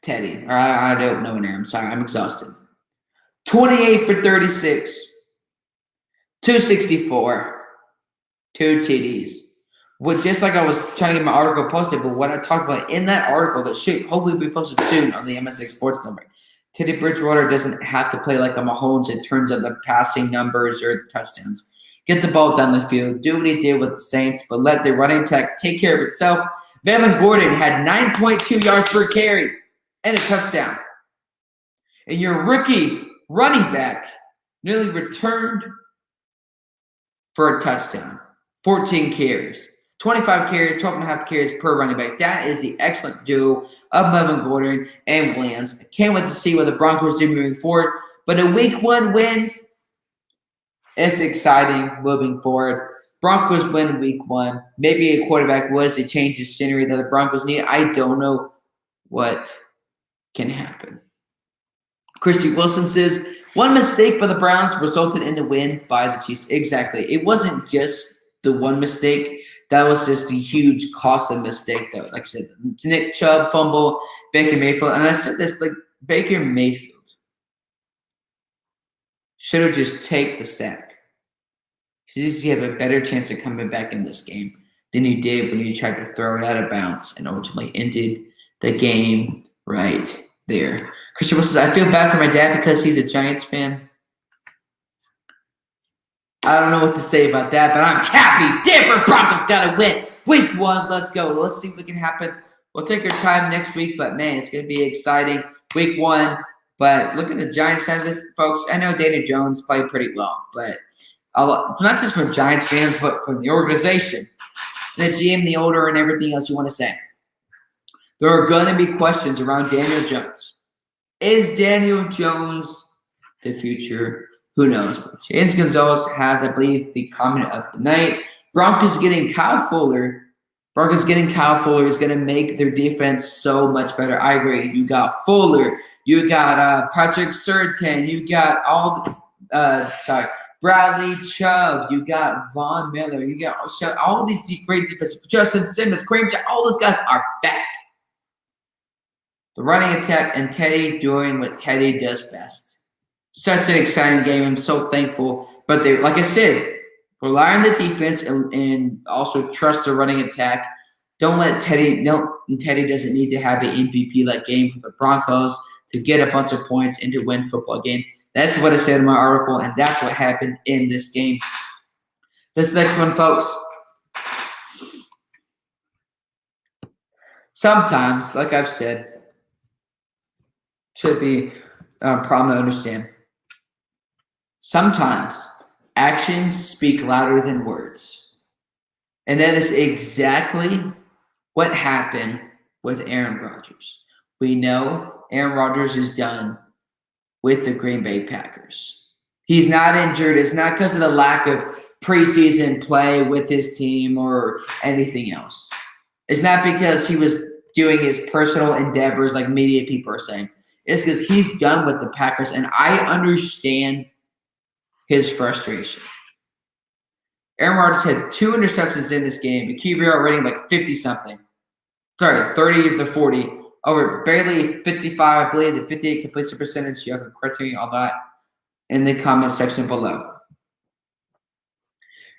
Teddy, or I don't know an I'm sorry, I'm exhausted. 28 for 36, 264, 2 TDs. With just like I was trying to get my article posted, but what I talked about in that article that should hopefully be posted soon on the MSX Sports number. Teddy Bridgewater doesn't have to play like a Mahomes in terms of the passing numbers or the touchdowns. Get the ball down the field, do what he did with the Saints, but let the running attack take care of itself. Melvin Gordon had 9.2 yards per carry and a touchdown. And your rookie running back nearly returned for a touchdown. 14 carries. 25 carries, 12.5 carries per running back. That is the excellent duo of Melvin Gordon and Williams. I can't wait to see what the Broncos do moving forward. But a week 1 win is exciting moving forward. Broncos win week 1. Maybe a quarterback was a change of scenery that the Broncos need. I don't know what can happen. Christy Wilson says, one mistake for the Browns resulted in the win by the Chiefs. Exactly. It wasn't just the one mistake. That was just a huge costly mistake, though. Like I said, Nick Chubb fumble, Baker Mayfield. And I said this, like, Baker Mayfield should have just taken the sack. He have a better chance of coming back in this game than he did when he tried to throw it out of bounds and ultimately ended the game right there. Christian Wilson says, I feel bad for my dad because he's a Giants fan. I don't know what to say about that, but I'm happy. Denver Broncos got to win. Week 1, let's go. Let's see what can happen. We'll take our time next week, but, man, it's going to be exciting. Week 1, But looking at the Giants side of this, folks, I know Daniel Jones played pretty well, but not just from Giants fans, but from the organization, the GM, the owner, and everything else you want to say. There are going to be questions around Daniel Jones. Is Daniel Jones the future? Who knows? James Gonzalez has, I believe, the comment of the night. Broncos getting Kyle Fuller. Broncos getting Kyle Fuller is going to make their defense so much better. I agree. You got Fuller. You got Patrick Surtain. You got Bradley Chubb. You got Von Miller. You got all these great defenses. Justin Simmons, Kareem Jackson, all those guys are back. The running attack and Teddy doing what Teddy does best. Such an exciting game. I'm so thankful. But they, like I said, rely on the defense and also trust the running attack. Don't let Teddy. No, Teddy doesn't need to have an MVP-like game for the Broncos to get a bunch of points and to win football game. That's what I said in my article, and that's what happened in this game. This next one, folks. Sometimes, like I've said, should be a problem to understand. Sometimes actions speak louder than words. And that is exactly what happened with Aaron Rodgers. We know Aaron Rodgers is done with the Green Bay Packers. He's not injured. It's not because of the lack of preseason play with his team or anything else. It's not because he was doing his personal endeavors like media people are saying. It's because he's done with the Packers, and I understand his frustration. Aaron Rodgers had 2 interceptions in this game. The QBR rating like 50-something. 30 of the 40. Over barely 55, I believe, the 58 completion percentage. You can correct me all that in the comment section below.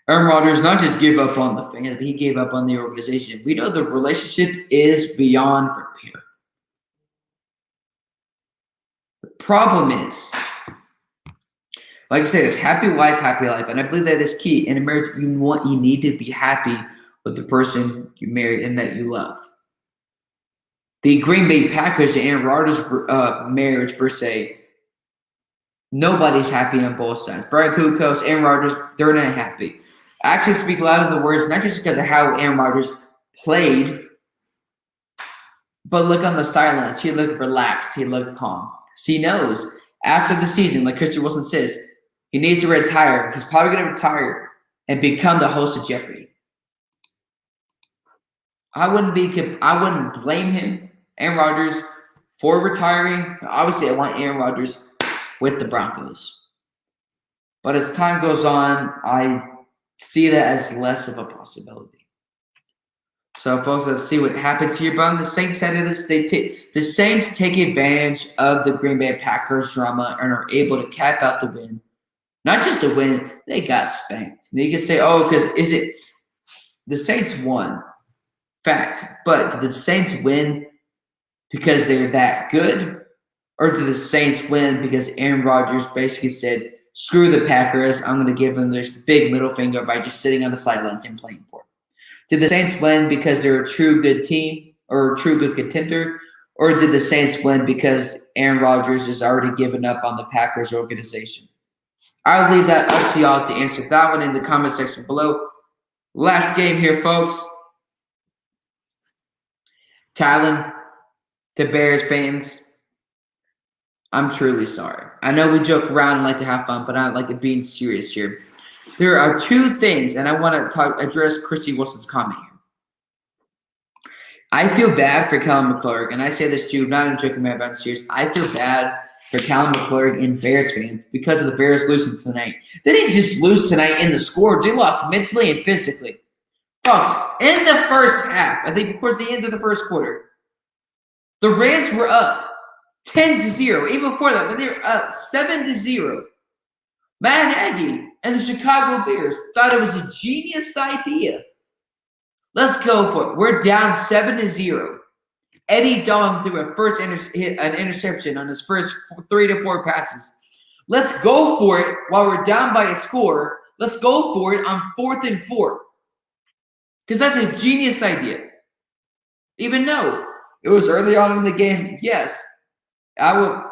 Aaron Rodgers not just gave up on the fans, but he gave up on the organization. We know the relationship is beyond repair. The problem is, like I said, it's happy wife, and I believe that is key. In a marriage, you need to be happy with the person you married and that you love. The Green Bay Packers and Aaron Rodgers marriage, per se, nobody's happy on both sides. Brian Kukos, Aaron Rodgers, they're not happy. Actions speak louder than words, not just because of how Aaron Rodgers played, but look on the sidelines. He looked relaxed. He looked calm. So he knows after the season, like Christian Wilson says, he needs to retire. He's probably going to retire and become the host of Jeopardy. I wouldn't blame him, Aaron Rodgers, for retiring. Obviously, I want Aaron Rodgers with the Broncos. But as time goes on, I see that as less of a possibility. So, folks, let's see what happens here. But on the Saints side of this, the Saints take advantage of the Green Bay Packers drama and are able to cap out the win. Not just a win, they got spanked. And you can say, oh, because the Saints won. Fact. But did the Saints win because they're that good? Or did the Saints win because Aaron Rodgers basically said, screw the Packers, I'm going to give them this big middle finger by just sitting on the sidelines and playing for it? Did the Saints win because they're a true good team or a true good contender? Or did the Saints win because Aaron Rodgers has already given up on the Packers organization? I'll leave that up to y'all to answer that one in the comment section below. Last game here, folks. Kylan, the Bears fans, I'm truly sorry. I know we joke around and like to have fun, but I like it being serious here. There are 2 things, and I want to address Christy Wilson's comment here. I feel bad for Callum McClurg, and I say this too, not in a joking manner, but I'm serious. I feel bad for Callum McClurg and Bears fans because of the Bears losing tonight. They didn't just lose tonight in the score. They lost mentally and physically. Folks, in the first half, I think towards the end of the first quarter, the Rams were up 10-0. Even before that, when they were up 7-0, Matt Nagy and the Chicago Bears thought it was a genius idea. Let's go for it. We're down 7-0. Eddie Dalton threw an interception on his first 3 to 4 passes. Let's go for it while we're down by a score. Let's go for it on 4th and 4. Because that's a genius idea. Even though it was early on in the game, yes, I will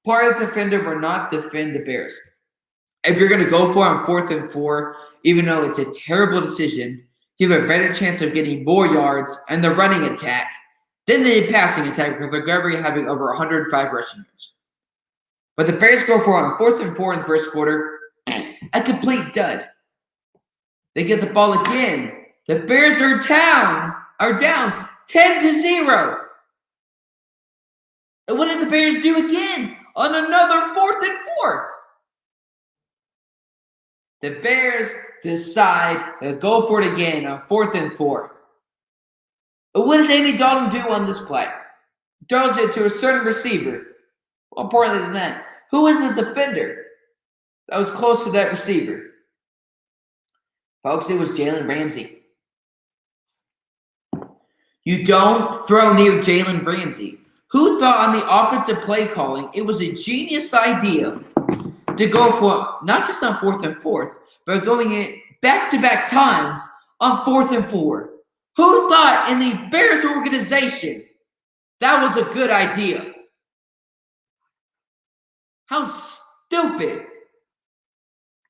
Part of the defender will not defend the Bears. If you're going to go for it on 4th and 4, even though it's a terrible decision, you have a better chance of getting more yards and the running attack than the passing attack with McGovern having over 105 rushing yards. But the Bears go for it on 4th and 4 in the first quarter, a complete dud. They get the ball again. The Bears are down 10-0. And what did the Bears do again on another 4th and 4? The Bears decide to go for it again on 4th and 4. But what does Andy Dalton do on this play? Throws it to a certain receiver. More importantly than that, who is the defender that was close to that receiver? Folks, it was Jalen Ramsey. You don't throw near Jalen Ramsey. Who thought on the offensive play calling it was a genius idea to go for not just on 4th and 4th, but going in back-to-back times on 4th and 4? Who thought in the Bears organization that was a good idea? How stupid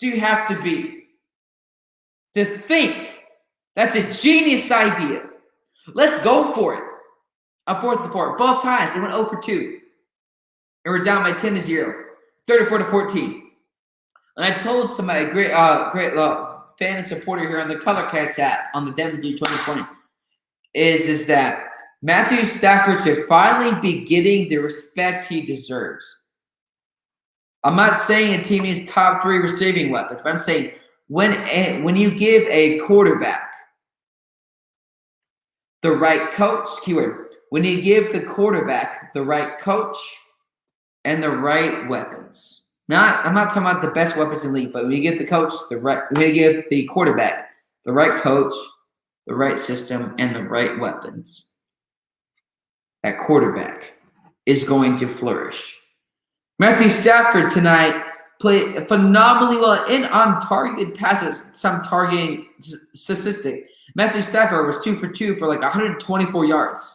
do you have to be to think that's a genius idea? Let's go for it. On 4th and 4. Both times, they went 0 for 2. And we're down by 10-0. 34-14. And I told somebody, a great fan and supporter here on the Colorcast app on the Denver Blue 2020, is that Matthew Stafford should finally be getting the respect he deserves. I'm not saying a team needs top 3 receiving weapons, but I'm saying when you give a quarterback the right coach, keyword, when you give the quarterback the right coach and the right weapons. I'm not talking about the best weapons in the league, but when you give the coach when you give the quarterback the right coach, the right system, and the right weapons, that quarterback is going to flourish. Matthew Stafford tonight played phenomenally well in on targeted passes, some targeting statistic. Matthew Stafford was 2 for 2 for like 124 yards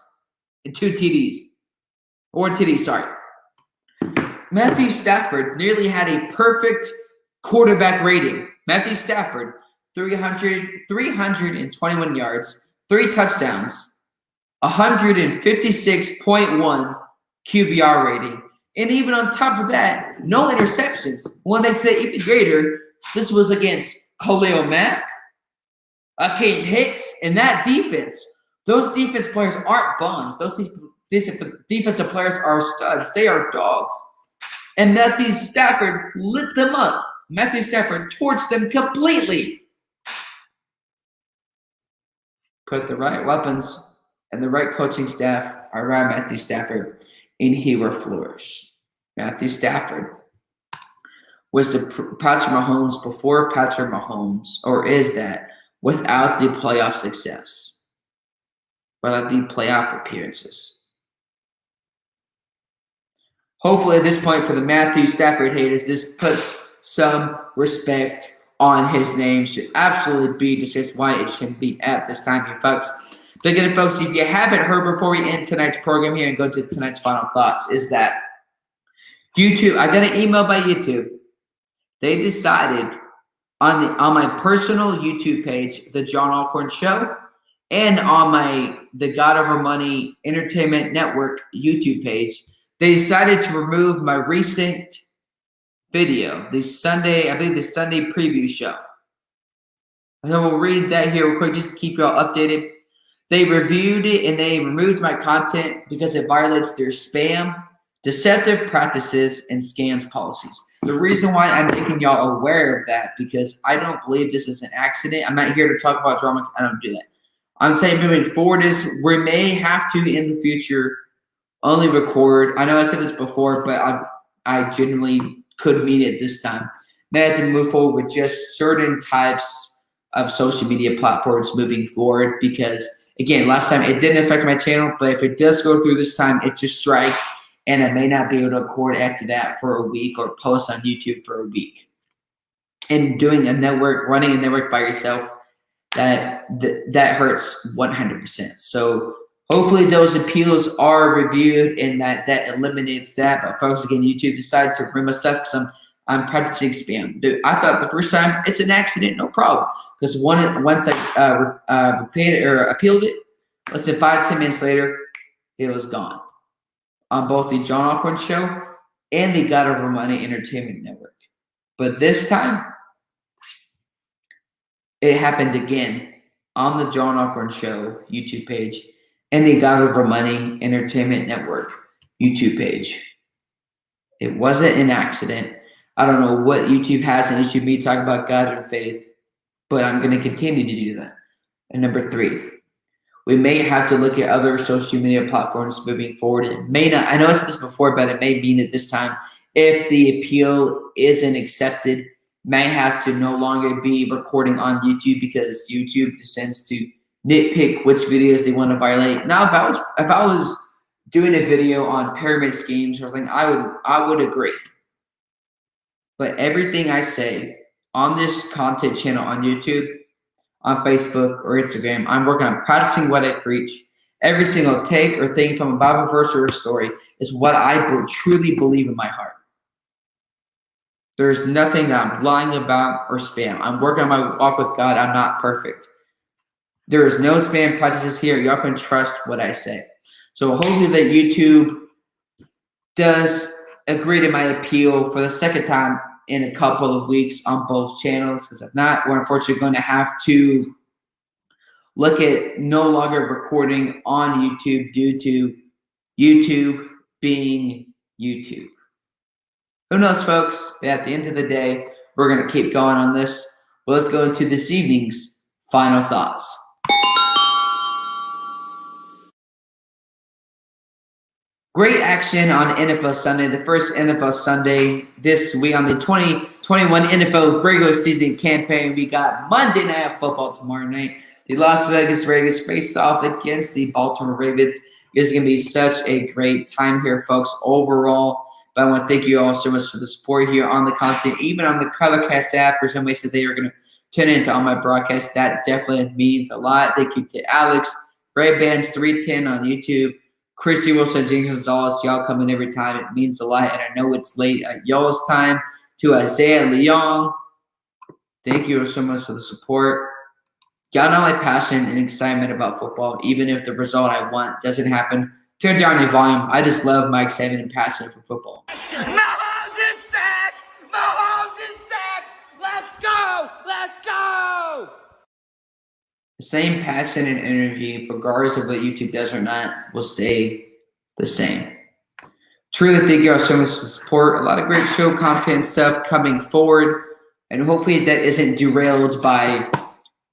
and 2 TDs. Or TDs, sorry. Matthew Stafford nearly had a perfect quarterback rating. Matthew Stafford, 321 yards, 3 touchdowns, 156.1 QBR rating. And even on top of that, no interceptions. When they say even greater, this was against Khalil Mack, Kane Hicks, and that defense. Those defense players aren't bums. Those defensive players are studs. They are dogs. And Matthew Stafford lit them up. Matthew Stafford torched them completely. Put the right weapons and the right coaching staff around Matthew Stafford, and he will flourish. Matthew Stafford was the Patrick Mahomes before Patrick Mahomes, or is that, without the playoff success, without the playoff appearances. Hopefully at this point for the Matthew Stafford haters, this puts some respect on his name. Should absolutely be just why it shouldn't be at this time here, folks. But again, folks, if you haven't heard before we end tonight's program here and go to tonight's final thoughts, is that YouTube, I got an email by YouTube. They decided on my personal YouTube page, the John Allcorn Show, and on the God Over Money Entertainment Network YouTube page, they decided to remove my recent video, the Sunday preview show. So we'll read that here real quick just to keep y'all updated. They reviewed it and they removed my content because it violates their spam, deceptive practices, and scams policies. The reason why I'm making y'all aware of that, because I don't believe this is an accident. I'm not here to talk about drama. I don't do that. I'm saying moving forward is we may have to in the future only record. I know I said this before, but I genuinely could mean it this time. May have to move forward with just certain types of social media platforms moving forward because, again, last time it didn't affect my channel, but if it does go through this time, it's a strike, and I may not be able to record after that for a week or post on YouTube for a week. And running a network by yourself, that hurts 100%. So Hopefully those appeals are reviewed and that eliminates that. But folks, again, YouTube decided to remove stuff because I'm practicing spam. Dude, I thought the first time it's an accident, no problem. Because once I appealed it, less than 5-10 minutes later, it was gone. On both the John Allcorn show and the God Over Money Entertainment Network. But this time, it happened again on the John Allcorn show YouTube page and the God Over Money Entertainment Network YouTube page. It wasn't an accident. I don't know what YouTube has an issue with me talking about God and faith, but I'm going to continue to do that. And number 3, we may have to look at other social media platforms moving forward. It may not, I know I said this before, but it may mean that this time, if the appeal isn't accepted, may have to no longer be recording on YouTube because YouTube tends to nitpick which videos they want to violate. Now, if I was doing a video on pyramid schemes or something, I would agree. But everything I say on this content channel on YouTube, on Facebook or Instagram, I'm working on practicing what I preach. Every single take or thing from a Bible verse or a story is what I truly believe in my heart. There's nothing that I'm lying about or spam. I'm working on my walk with God. I'm not perfect. There is no spam practices here. Y'all can trust what I say. So hopefully that YouTube does agree to my appeal for the second time in a couple of weeks on both channels. Because if not, we're unfortunately going to have to look at no longer recording on YouTube due to YouTube being YouTube. Who knows, folks? But at the end of the day, we're going to keep going on this. Well, let's go into this evening's final thoughts. Great action on NFL Sunday, the first NFL Sunday this week on the 2021 NFL regular season campaign. We got Monday Night Football tomorrow night. The Las Vegas Raiders face off against the Baltimore Ravens. It's going to be such a great time here, folks, overall. But I want to thank you all so much for the support here on the content, even on the Colorcast app. For somebody said they were going to tune into all my broadcasts. That definitely means a lot. Thank you to Alex, Ray Bands 310 on YouTube, Christy Wilson, James Gonzalez. Y'all come in every time. It means a lot. And I know it's late at y'all's time. To Isaiah Leong, thank you so much for the support. Y'all know my passion and excitement about football, even if the result I want doesn't happen. Turn down your volume. I just love my excitement and passion for football. Mahomes is set! Mahomes is set! Let's go! Let's go! The same passion and energy, regardless of what YouTube does or not, will stay the same. Truly, thank you all so much for the support. A lot of great show content stuff coming forward. And hopefully that isn't derailed by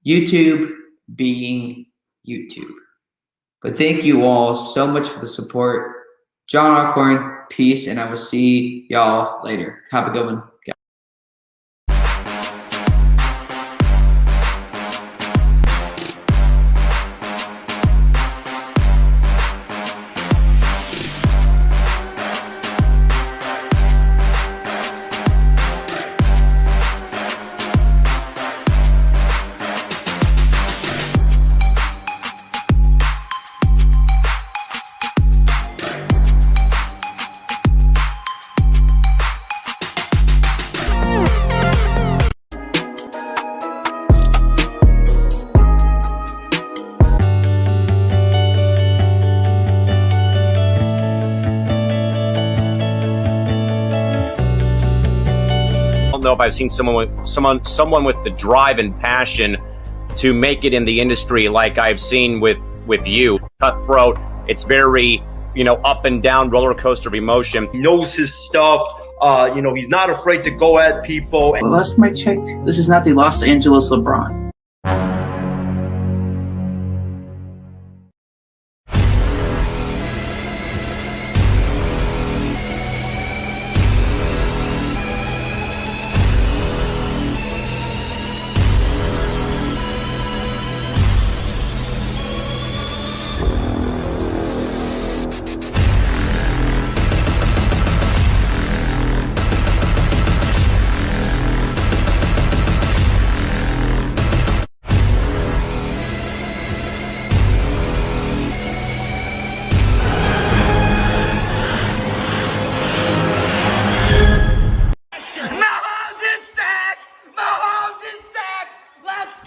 YouTube being YouTube. But thank you all so much for the support. John Allcorn, peace, and I will see y'all later. Have a good one. Know if I've seen someone with the drive and passion to make it in the industry like I've seen with you. Cutthroat. It's very, up and down roller coaster of emotion. He knows his stuff. He's not afraid to go at people. Well, last time I checked, this is not the Los Angeles LeBron.